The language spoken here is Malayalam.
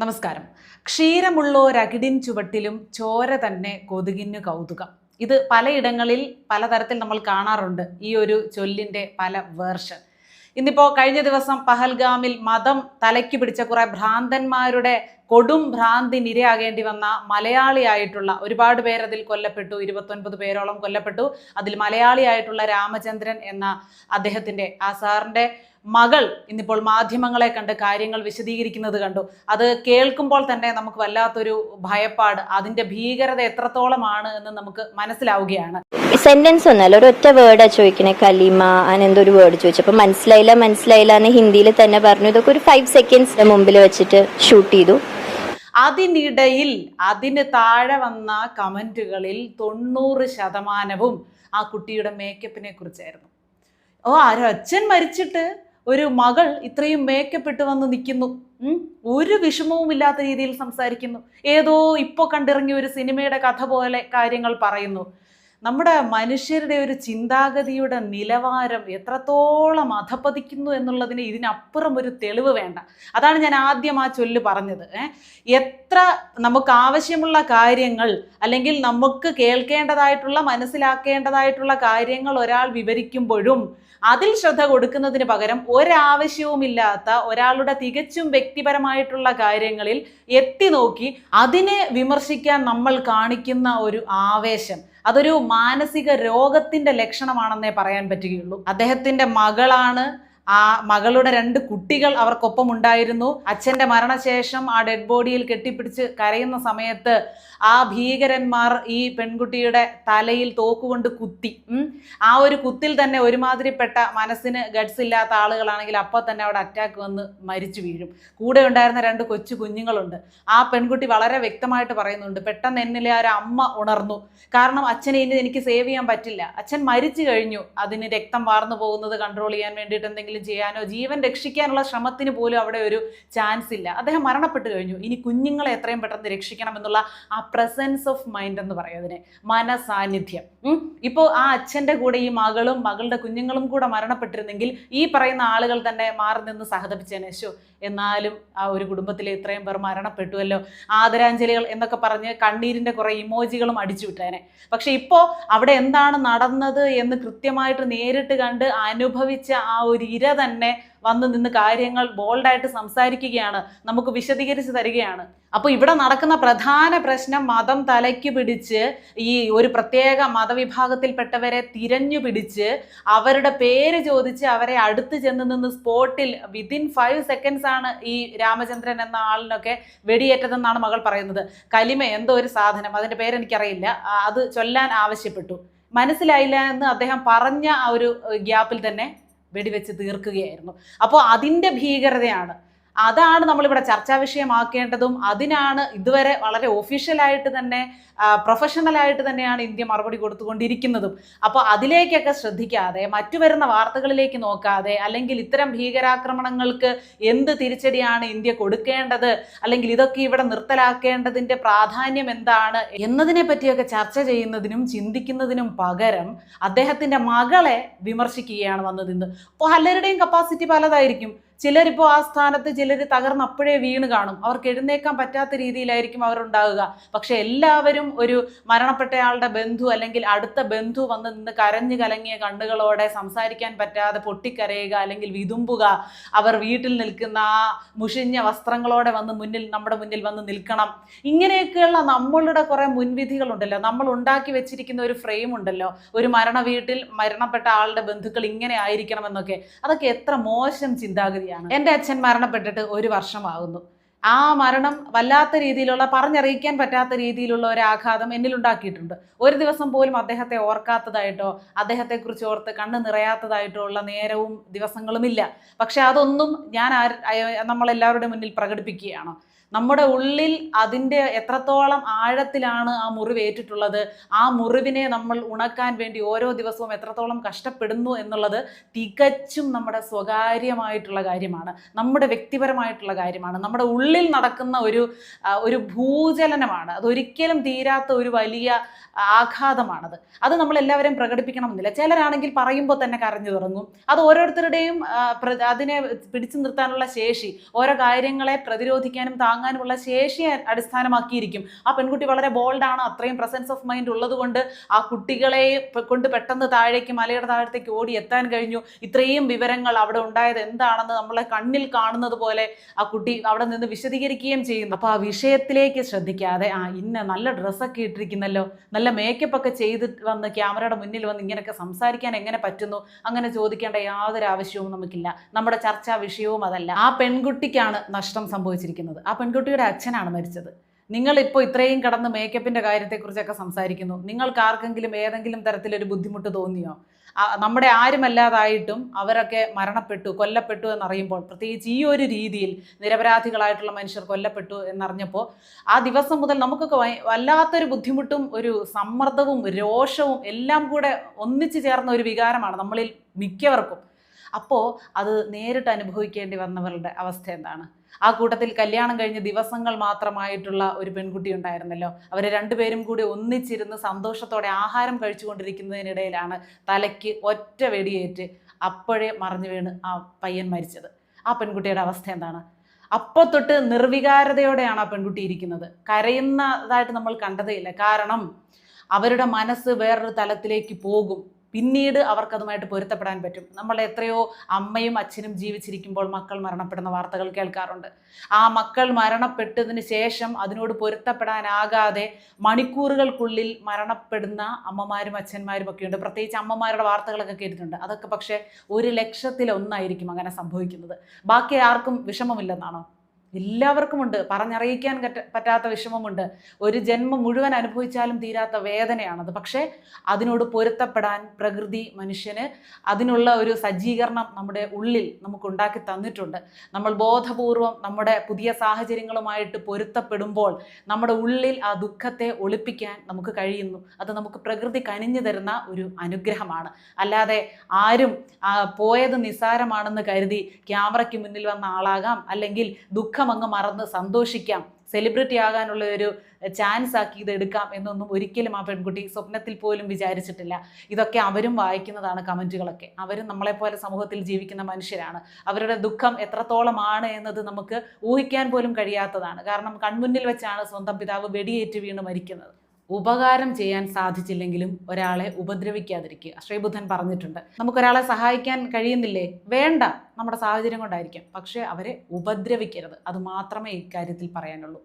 നമസ്കാരം. ക്ഷീരമുള്ളോരകിടിൻ ചുവട്ടിലും ചോര തന്നെ കൊതുകിന് കൗതുകം. ഇത് പലയിടങ്ങളിൽ പലതരത്തിൽ നമ്മൾ കാണാറുണ്ട്. ഈ ഒരു ചൊല്ലിൻ്റെ പല വേർഷൻ. ഇന്നിപ്പോൾ കഴിഞ്ഞ ദിവസം പഹൽഗാമിൽ മതം തലയ്ക്ക് പിടിച്ച കുറെ ഭ്രാന്തന്മാരുടെ കൊടും ഭ്രാന്തിന് ഇരയാകേണ്ടി വന്ന മലയാളിയായിട്ടുള്ള ഒരുപാട് പേരതിൽ കൊല്ലപ്പെട്ടു. 29 പേരോളം കൊല്ലപ്പെട്ടു. അതിൽ മലയാളിയായിട്ടുള്ള രാമചന്ദ്രൻ എന്ന അദ്ദേഹത്തിൻ്റെ ആ സാറിൻ്റെ മകൾ ഇന്നിപ്പോൾ മാധ്യമങ്ങളെ കണ്ട് കാര്യങ്ങൾ വിശദീകരിക്കുന്നത് കണ്ടു. അത് കേൾക്കുമ്പോൾ തന്നെ നമുക്ക് വല്ലാത്തൊരു ഭയപ്പാട്, അതിൻ്റെ ഭീകരത എത്രത്തോളമാണ് എന്ന് നമുക്ക് മനസ്സിലാവുകയാണ്. സെന്റൻസ് ഒന്നല്ല, ഒരു ഒറ്റ വേർഡാ ചോദിക്കണേ. കലിമ അങ്ങനെ ഒരു വേർഡ് ചോദിച്ചപ്പോ മനസ്സിലായില്ല എന്ന് ഹിന്ദിയിൽ തന്നെ പറഞ്ഞു. ഇതൊക്കെ ഒരു 5 സെക്കൻഡ്സ് മുമ്പിൽ വെച്ചിട്ട് ഷൂട്ട് ചെയ്തു. അതിനിടയിൽ അതിന് താഴെ വന്ന കമന്റുകളിൽ 90% ആ കുട്ടിയുടെ മേക്കപ്പിനെ കുറിച്ചായിരുന്നു. അച്ഛൻ മരിച്ചിട്ട് ഒരു മകൾ ഇത്രയും മേക്കപ്പ് ഇട്ട് വന്ന് നിൽക്കുന്നു, ഒരു വിഷമവും ഇല്ലാത്ത രീതിയിൽ സംസാരിക്കുന്നു, ഏതോ ഇപ്പോൾ കണ്ടിറങ്ങിയ ഒരു സിനിമയുടെ കഥ പോലെ കാര്യങ്ങൾ പറയുന്നു. നമ്മുടെ മനുഷ്യരുടെ ഒരു ചിന്താഗതിയുടെ നിലവാരം എത്രത്തോളം അധപ്പതിക്കുന്നു എന്നുള്ളതിന് ഇതിനപ്പുറം ഒരു തെളിവ് വേണ്ട. അതാണ് ഞാൻ ആദ്യം ആ ചൊല്ല് പറഞ്ഞത്. എത്ര നമുക്ക് ആവശ്യമുള്ള കാര്യങ്ങൾ അല്ലെങ്കിൽ നമുക്ക് കേൾക്കേണ്ടതായിട്ടുള്ള മനസ്സിലാക്കേണ്ടതായിട്ടുള്ള കാര്യങ്ങൾ ഒരാൾ വിവരിക്കുമ്പോഴും അതിൽ ശ്രദ്ധ കൊടുക്കുന്നതിന് പകരം ഒരാവശ്യവുമില്ലാത്ത ഒരാളുടെ തികച്ചും വ്യക്തിപരമായിട്ടുള്ള കാര്യങ്ങളിൽ എത്തി നോക്കി അതിനെ വിമർശിക്കാൻ നമ്മൾ കാണിക്കുന്ന ഒരു ആവേശം, അതൊരു മാനസിക രോഗത്തിന്റെ ലക്ഷണമാണെന്നേ പറയാൻ പറ്റുകയുള്ളൂ. അദ്ദേഹത്തിന്റെ മകളാണ്. ആ മകളുടെ 2 കുട്ടികൾ അവർക്കൊപ്പം ഉണ്ടായിരുന്നു. അച്ഛൻ്റെ മരണശേഷം ആ ഡെഡ് ബോഡിയിൽ കെട്ടിപ്പിടിച്ച് കരയുന്ന സമയത്ത് ആ ഭീകരന്മാർ ഈ പെൺകുട്ടിയുടെ തലയിൽ തോക്കുകൊണ്ട് കുത്തി. ആ ഒരു കുത്തിൽ തന്നെ ഒരുമാതിരിപ്പെട്ട മനസ്സിന് ഗഡ്സ് ഇല്ലാത്ത ആളുകളാണെങ്കിൽ അപ്പോൾ തന്നെ അവിടെ അറ്റാക്ക് വന്ന് മരിച്ചു വീഴും. കൂടെ ഉണ്ടായിരുന്ന 2 കൊച്ചു കുഞ്ഞുങ്ങളുണ്ട്. ആ പെൺകുട്ടി വളരെ വ്യക്തമായിട്ട് പറയുന്നുണ്ട്, പെട്ടെന്ന് എന്നിലെ ആ ഒരു അമ്മ ഉണർന്നു. കാരണം അച്ഛനെ ഇനി എനിക്ക് സേവ് ചെയ്യാൻ പറ്റില്ല, അച്ഛൻ മരിച്ചു കഴിഞ്ഞു, അതിന് രക്തം വാർന്നു പോകുന്നത് കൺട്രോൾ ചെയ്യാൻ വേണ്ടിയിട്ട് എന്തെങ്കിലും ചെയ്യാനോ ജീവൻ രക്ഷിക്കാനുള്ള ശ്രമത്തിന് പോലും അവിടെ ഒരു ചാൻസ് ഇല്ല, അദ്ദേഹം മരണപ്പെട്ടു കഴിഞ്ഞു, ഇനി കുഞ്ഞുങ്ങളെ എത്രയും പെട്ടെന്ന് രക്ഷിക്കണം എന്നുള്ള ആ പ്രസൻസ് ഓഫ് മൈൻഡ് എന്ന് പറയും അതിനെ, മനസാന്നിധ്യം. ഇപ്പോൾ ആ അച്ഛൻ്റെ കൂടെ ഈ മകളും മകളുടെ കുഞ്ഞുങ്ങളും കൂടെ മരണപ്പെട്ടിരുന്നെങ്കിൽ ഈ പറയുന്ന ആളുകൾ തന്നെ മാറി നിന്ന് സഹതപിച്ചേനെ. എന്നാലും ആ ഒരു കുടുംബത്തിലെ ഇത്രയും പേർ മരണപ്പെട്ടുവല്ലോ, ആദരാഞ്ജലികൾ എന്നൊക്കെ പറഞ്ഞ് കണ്ണീരിൻ്റെ കുറേ ഇമോജികളും അടിച്ചു വിട്ടേനെ. പക്ഷെ ഇപ്പോൾ അവിടെ എന്താണ് നടന്നത് എന്ന് കൃത്യമായിട്ട് നേരിട്ട് കണ്ട് അനുഭവിച്ച ആ ഒരു ഇര തന്നെ വന്ന് നിന്ന് കാര്യങ്ങൾ ബോൾഡായിട്ട് സംസാരിക്കുകയാണ്, നമുക്ക് വിശദീകരിച്ച് തരികയാണ്. അപ്പോൾ ഇവിടെ നടക്കുന്ന പ്രധാന പ്രശ്നം മതം തലയ്ക്ക് പിടിച്ച് ഈ ഒരു പ്രത്യേക മതവിഭാഗത്തിൽപ്പെട്ടവരെ തിരഞ്ഞു പിടിച്ച് അവരുടെ പേര് ചോദിച്ച് അവരെ അടുത്ത് ചെന്ന് നിന്ന് സ്പോട്ടിൽ വിതിൻ 5 സെക്കൻഡ്സ് ആണ് ഈ രാമചന്ദ്രൻ എന്ന ആളിനൊക്കെ വെടിയേറ്റതെന്നാണ് മകൾ പറയുന്നത്. കലിമ എന്തോ ഒരു സാധനം, അതിൻ്റെ പേരെനിക്കറിയില്ല, അത് ചൊല്ലാൻ ആവശ്യപ്പെട്ടു, മനസ്സിലായില്ല എന്ന് അദ്ദേഹം പറഞ്ഞ ആ ഒരു ഗ്യാപ്പിൽ തന്നെ വെടിവെച്ച് തീർക്കുകയായിരുന്നു. അപ്പോൾ അതിൻ്റെ ഭീകരതയാണ്, അതാണ് നമ്മളിവിടെ ചർച്ചാ വിഷയമാക്കേണ്ടതും. അതിനാണ് ഇതുവരെ വളരെ ഒഫീഷ്യലായിട്ട് തന്നെ പ്രൊഫഷണലായിട്ട് തന്നെയാണ് ഇന്ത്യ മറുപടി കൊടുത്തുകൊണ്ടിരിക്കുന്നതും. അപ്പോൾ അതിലേക്കൊക്കെ ശ്രദ്ധിക്കാതെ മറ്റു വരുന്ന വാർത്തകളിലേക്ക് നോക്കാതെ അല്ലെങ്കിൽ ഇത്തരം ഭീകരാക്രമണങ്ങൾക്ക് എന്ത് തിരിച്ചടിയാണ് ഇന്ത്യ കൊടുക്കേണ്ടത് അല്ലെങ്കിൽ ഇതൊക്കെ ഇവിടെ നിർത്തലാക്കേണ്ടതിൻ്റെ പ്രാധാന്യം എന്താണ് എന്നതിനെ പറ്റിയൊക്കെ ചർച്ച ചെയ്യുന്നതിനും ചിന്തിക്കുന്നതിനും പകരം അദ്ദേഹത്തിൻ്റെ മകളെ വിമർശിക്കുകയാണ് വന്നത് ഇന്ന്. പലരുടെയും കപ്പാസിറ്റി പലതായിരിക്കും. ചിലരിപ്പോൾ ആ സ്ഥാനത്ത് ചിലർ തകർന്ന് അപ്പോഴേ വീണ് കാണും, അവർക്ക് എഴുന്നേക്കാൻ പറ്റാത്ത രീതിയിലായിരിക്കും അവരുണ്ടാവുക. പക്ഷെ എല്ലാവരും ഒരു മരണപ്പെട്ടയാളുടെ ബന്ധു അല്ലെങ്കിൽ അടുത്ത ബന്ധു വന്ന് നിന്ന് കരഞ്ഞു കലങ്ങിയ കണ്ണുകളോടെ സംസാരിക്കാൻ പറ്റാതെ പൊട്ടിക്കരയുക അല്ലെങ്കിൽ വിതുമ്പുക, അവർ വീട്ടിൽ നിൽക്കുന്ന ആ മുഷിഞ്ഞ വസ്ത്രങ്ങളോടെ വന്ന് നമ്മുടെ മുന്നിൽ വന്ന് നിൽക്കണം. ഇങ്ങനെയൊക്കെയുള്ള നമ്മളുടെ കുറേ മുൻവിധികളുണ്ടല്ലോ, നമ്മൾ ഉണ്ടാക്കി വെച്ചിരിക്കുന്ന ഒരു ഫ്രെയിം ഉണ്ടല്ലോ, ഒരു മരണ വീട്ടിൽ മരണപ്പെട്ട ആളുടെ ബന്ധുക്കൾ ഇങ്ങനെ ആയിരിക്കണം എന്നൊക്കെ. അതൊക്കെ എത്ര മോശം ചിന്താഗതി. എൻ്റെ അച്ഛൻ മരണപ്പെട്ടിട്ട് 1 വർഷമാകുന്നു. ആ മരണം വല്ലാത്ത രീതിയിലുള്ള പറഞ്ഞറിയിക്കാൻ പറ്റാത്ത രീതിയിലുള്ള ഒരു ആഘാതം എന്നിലുണ്ടാക്കിയിട്ടുണ്ട്. ഒരു ദിവസം പോലും അദ്ദേഹത്തെ ഓർക്കാത്തതായിട്ടോ അദ്ദേഹത്തെക്കുറിച്ച് ഓർത്ത് കണ്ണ് നിറയാത്തതായിട്ടോ ഉള്ള നേരവും ദിവസങ്ങളുമില്ല. പക്ഷെ അതൊന്നും ഞാൻ നമ്മളെല്ലാവരുടെ മുന്നിൽ പ്രകടിപ്പിക്കുകയാണോ? നമ്മുടെ ഉള്ളിൽ അതിൻ്റെ എത്രത്തോളം ആഴത്തിലാണ് ആ മുറിവേറ്റിട്ടുള്ളത്, ആ മുറിവിനെ നമ്മൾ ഉണക്കാൻ വേണ്ടി ഓരോ ദിവസവും എത്രത്തോളം കഷ്ടപ്പെടുന്നു എന്നുള്ളത് തികച്ചും നമ്മുടെ സ്വകാര്യമായിട്ടുള്ള കാര്യമാണ്, നമ്മുടെ വ്യക്തിപരമായിട്ടുള്ള കാര്യമാണ്. നമ്മുടെ ഉള്ളിൽ ഉള്ളിൽ നടക്കുന്ന ഒരു ഭൂചലനമാണ്. അതൊരിക്കലും തീരാത്ത ഒരു വലിയ ആഘാതമാണത്. അത് നമ്മൾ എല്ലാവരും പ്രകടിപ്പിക്കണമെന്നില്ല. ചിലരാണെങ്കിൽ പറയുമ്പോൾ തന്നെ കരഞ്ഞു തുടങ്ങും. അത് ഓരോരുത്തരുടെയും അതിനെ പിടിച്ചു നിർത്താനുള്ള ശേഷി, ഓരോ കാര്യങ്ങളെ പ്രതിരോധിക്കാനും താങ്ങാനുമുള്ള ശേഷിയെ അടിസ്ഥാനമാക്കിയിരിക്കും. ആ പെൺകുട്ടി വളരെ ബോൾഡാണ്, അത്രയും പ്രസൻസ് ഓഫ് മൈൻഡ് ഉള്ളത് കൊണ്ട് ആ കുട്ടികളെ കൊണ്ട് പെട്ടെന്ന് താഴേക്ക്, മലയുടെ താഴത്തേക്ക് ഓടി എത്താൻ കഴിഞ്ഞു. ഇത്രയും വിവരങ്ങൾ അവിടെ ഉണ്ടായത് എന്താണെന്ന് നമ്മളെ കണ്ണിൽ കാണുന്നത് പോലെ ആ കുട്ടി അവിടെ നിന്ന് വിശദീകരിക്കുകയും ചെയ്യുന്നു. അപ്പോൾ ആ വിഷയത്തിലേക്ക് ശ്രദ്ധിക്കാതെ ഇന്ന നല്ല ഡ്രസ്സൊക്കെ ഇട്ടിരിക്കുന്നല്ലോ, നല്ല മേക്കപ്പ് ഒക്കെ ചെയ്ത് വന്ന് ക്യാമറയുടെ മുന്നിൽ വന്ന് ഇങ്ങനെയൊക്കെ സംസാരിക്കാൻ എങ്ങനെ പറ്റുന്നു, അങ്ങനെ ചോദിക്കേണ്ട യാതൊരു ആവശ്യവും നമുക്കില്ല. നമ്മുടെ ചർച്ചാ വിഷയവും അതല്ല. ആ പെൺകുട്ടിക്കാണ് നഷ്ടം സംഭവിച്ചിരിക്കുന്നത്. ആ പെൺകുട്ടിയുടെ അച്ഛനാണ് മരിച്ചത്. നിങ്ങളിപ്പോൾ ഇത്രയും കടന്ന് മേക്കപ്പിൻ്റെ കാര്യത്തെക്കുറിച്ചൊക്കെ സംസാരിക്കുന്നു. നിങ്ങൾക്ക് ആർക്കെങ്കിലും ഏതെങ്കിലും തരത്തിലൊരു ബുദ്ധിമുട്ട് തോന്നിയോ? നമ്മുടെ ആരുമല്ലാതായിട്ടും അവരൊക്കെ മരണപ്പെട്ടു, കൊല്ലപ്പെട്ടു എന്നറിയുമ്പോൾ, പ്രത്യേകിച്ച് ഈ ഒരു രീതിയിൽ നിരപരാധികളായിട്ടുള്ള മനുഷ്യർ കൊല്ലപ്പെട്ടു എന്നറിഞ്ഞപ്പോൾ ആ ദിവസം മുതൽ നമുക്കൊക്കെ വല്ലാത്തൊരു ബുദ്ധിമുട്ടും ഒരു സമ്മർദ്ദവും രോഷവും എല്ലാം കൂടെ ഒന്നിച്ചു ചേർന്ന ഒരു വികാരമാണ് നമ്മളിൽ മിക്കവർക്കും. അപ്പോൾ അത് നേരിട്ട് അനുഭവിക്കേണ്ടി വന്നവരുടെ അവസ്ഥ എന്താണ്? ആ കൂട്ടത്തിൽ കല്യാണം കഴിഞ്ഞ് ദിവസങ്ങൾ മാത്രമായിട്ടുള്ള ഒരു പെൺകുട്ടി ഉണ്ടായിരുന്നല്ലോ. അവർ രണ്ടുപേരും കൂടി ഒന്നിച്ചിരുന്ന് സന്തോഷത്തോടെ ആഹാരം കഴിച്ചുകൊണ്ടിരിക്കുന്നതിനിടയിലാണ് തലയ്ക്ക് ഒറ്റ വെടിയേറ്റ് അപ്പോഴേ മറിഞ്ഞു വീണ് ആ പയ്യൻ മരിച്ചത്. ആ പെൺകുട്ടിയുടെ അവസ്ഥ എന്താണ്? അപ്പോൾ തൊട്ട് നിർവികാരതയോടെയാണ് ആ പെൺകുട്ടി ഇരിക്കുന്നത്. കരയുന്നതായിട്ട് നമ്മൾ കണ്ടതേയില്ല. കാരണം അവരുടെ മനസ്സ് വേറൊരു തലത്തിലേക്ക് പോകും. പിന്നീട് അവർക്കതുമായിട്ട് പൊരുത്തപ്പെടാൻ പറ്റും. നമ്മൾ എത്രയോ അമ്മയും അച്ഛനും ജീവിച്ചിരിക്കുമ്പോൾ മക്കൾ മരണപ്പെടുന്ന വാർത്തകൾ കേൾക്കാറുണ്ട്. ആ മക്കൾ മരണപ്പെട്ടതിന് ശേഷം അതിനോട് പൊരുത്തപ്പെടാനാകാതെ മണിക്കൂറുകൾക്കുള്ളിൽ മരണപ്പെടുന്ന അമ്മമാരും അച്ഛന്മാരും ഒക്കെ ഉണ്ട്. പ്രത്യേകിച്ച് അമ്മമാരുടെ വാർത്തകളൊക്കെ കേട്ടിട്ടുണ്ട്. അതൊക്കെ പക്ഷേ 1,00,000-1 അങ്ങനെ സംഭവിക്കുന്നത്. ബാക്കി ആർക്കും വിഷമമില്ലെന്നാണോ? എല്ലാവർക്കുമുണ്ട്. പറഞ്ഞറിയിക്കാൻ പറ്റാത്ത വിഷമമുണ്ട്. ഒരു ജന്മം മുഴുവൻ അനുഭവിച്ചാലും തീരാത്ത വേദനയാണത്. പക്ഷേ അതിനോട് പൊരുത്തപ്പെടാൻ പ്രകൃതി മനുഷ്യന് അതിനുള്ള ഒരു സജ്ജീകരണം നമ്മുടെ ഉള്ളിൽ നമുക്കുണ്ടാക്കി തന്നിട്ടുണ്ട്. നമ്മൾ ബോധപൂർവം നമ്മുടെ പുതിയ സാഹചര്യങ്ങളുമായിട്ട് പൊരുത്തപ്പെടുമ്പോൾ നമ്മുടെ ഉള്ളിൽ ആ ദുഃഖത്തെ ഒളിപ്പിക്കാൻ നമുക്ക് കഴിയുന്നു. അത് നമുക്ക് പ്രകൃതി കനിഞ്ഞു തരുന്ന ഒരു അനുഗ്രഹമാണ്. അല്ലാതെ ആരും പോയത് നിസ്സാരമാണെന്ന് കരുതി ക്യാമറയ്ക്ക് മുന്നിൽ വന്ന ആളാകാം, അല്ലെങ്കിൽ ദുഃഖം അങ്ങ് മറന്ന് സന്തോഷിക്കാം, സെലിബ്രിറ്റി ആകാനുള്ള ഒരു ചാൻസ് ആക്കി ഇത് എടുക്കാം എന്നൊന്നും ഒരിക്കലും ആ പെൺകുട്ടി സ്വപ്നത്തിൽ പോലും വിചാരിച്ചിട്ടില്ല. ഇതൊക്കെ അവരും വായിക്കുന്നതാണ് കമൻറ്റുകളൊക്കെ. അവരും നമ്മളെപ്പോലെ സമൂഹത്തിൽ ജീവിക്കുന്ന മനുഷ്യരാണ്. അവരുടെ ദുഃഖം എത്രത്തോളമാണ് എന്നത് നമുക്ക് ഊഹിക്കാൻ പോലും കഴിയാത്തതാണ്. കാരണം കൺമുന്നിൽ വെച്ചാണ് സ്വന്തം പിതാവ് വെടിയേറ്റ് വീണ് മരിക്കുന്നത്. ഉപകാരം ചെയ്യാൻ സാധിച്ചില്ലെങ്കിലും ഒരാളെ ഉപദ്രവിക്കാതിരിക്കുക. ശ്രീബുദ്ധൻ പറഞ്ഞിട്ടുണ്ട്. നമുക്കൊരാളെ സഹായിക്കാൻ കഴിയുന്നില്ലേ? വേണ്ട, നമ്മുടെ സാഹചര്യം കൊണ്ടായിരിക്കാം. പക്ഷേ അവരെ ഉപദ്രവിക്കരുത്. അത് മാത്രമേ ഇക്കാര്യത്തിൽ പറയാനുള്ളൂ.